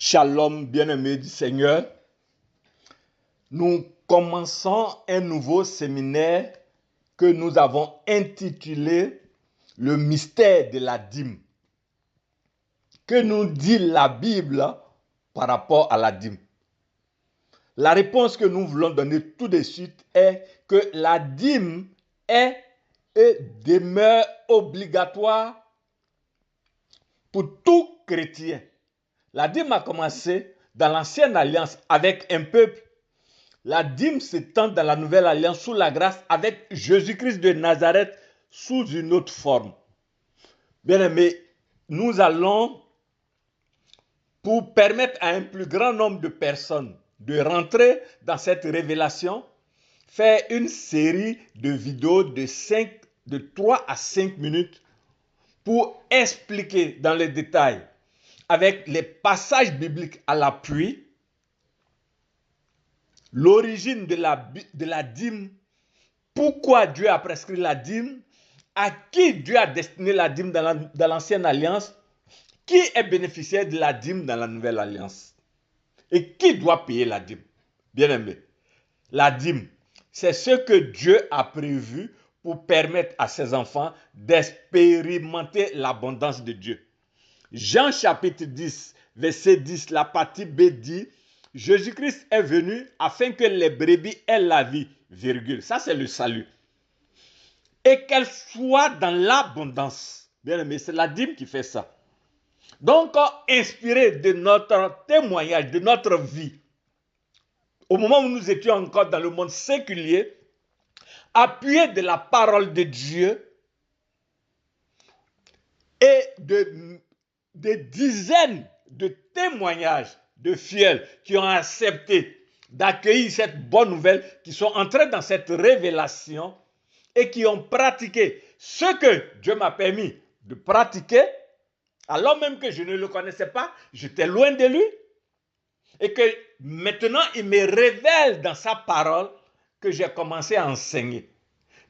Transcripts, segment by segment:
Shalom, bien-aimés du Seigneur. Nous commençons un nouveau séminaire que nous avons intitulé « Le mystère de la dîme ». Que nous dit la Bible par rapport à la dîme? La réponse que nous voulons donner tout de suite est que la dîme est et demeure obligatoire pour tout chrétien. La dîme a commencé dans l'ancienne alliance avec un peuple. La dîme s'étend dans la nouvelle alliance sous la grâce avec Jésus-Christ de Nazareth sous une autre forme. Bien-aimés, nous allons, pour permettre à un plus grand nombre de personnes de rentrer dans cette révélation, faire une série de vidéos de 3 à 5 minutes pour expliquer dans les détails, avec les passages bibliques à l'appui, l'origine de la dîme, pourquoi Dieu a prescrit la dîme, à qui Dieu a destiné la dîme dans l'ancienne alliance, qui est bénéficiaire de la dîme dans la nouvelle alliance et qui doit payer la dîme. Bien-aimé, la dîme, c'est ce que Dieu a prévu pour permettre à ses enfants d'expérimenter l'abondance de Dieu. Jean chapitre 10, verset 10, la partie B dit: Jésus-Christ est venu afin que les brebis aient la vie, virgule. Ça, c'est le salut. Et qu'elle soit dans l'abondance. Bien aimé, c'est la dîme qui fait ça. Donc, inspiré de notre témoignage, de notre vie, au moment où nous étions encore dans le monde séculier, appuyé de la parole de Dieu et de dizaines de témoignages de fidèles qui ont accepté d'accueillir cette bonne nouvelle, qui sont entrés dans cette révélation et qui ont pratiqué ce que Dieu m'a permis de pratiquer, alors même que je ne le connaissais pas, j'étais loin de lui, et que maintenant il me révèle dans sa parole que j'ai commencé à enseigner.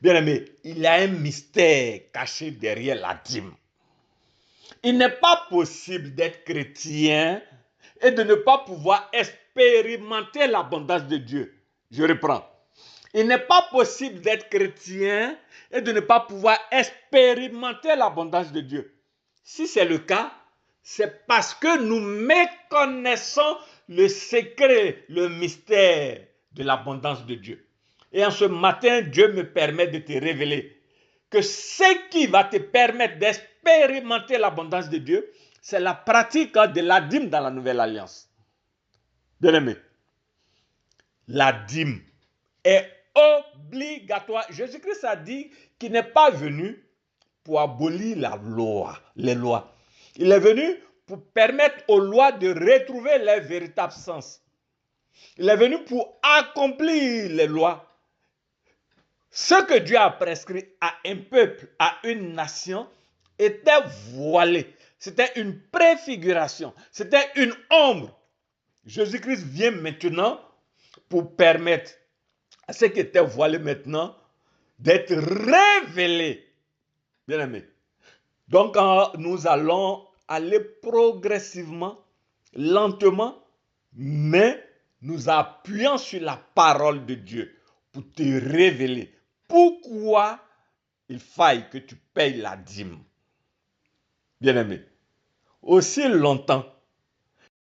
Bien aimé, il y a un mystère caché derrière la dîme. Il n'est pas possible d'être chrétien et de ne pas pouvoir expérimenter l'abondance de Dieu. Je reprends. Il n'est pas possible d'être chrétien et de ne pas pouvoir expérimenter l'abondance de Dieu. Si c'est le cas, c'est parce que nous méconnaissons le secret, le mystère de l'abondance de Dieu. Et en ce matin, Dieu me permet de te révéler que ce qui va te permettre d'expérimenter l'abondance de Dieu, c'est la pratique de la dîme dans la nouvelle alliance. Bien-aimé, la dîme est obligatoire. Jésus-Christ a dit qu'il n'est pas venu pour abolir les lois. Il est venu pour permettre aux lois de retrouver leur véritable sens. Il est venu pour accomplir les lois. Ce que Dieu a prescrit à un peuple, à une nation, était voilé. C'était une préfiguration. C'était une ombre. Jésus-Christ vient maintenant pour permettre à ce qui était voilé maintenant d'être révélé. Bien aimé. Donc, nous allons aller progressivement, lentement, mais nous appuyons sur la parole de Dieu pour te révéler pourquoi il faille que tu payes la dîme. Bien aimé, aussi longtemps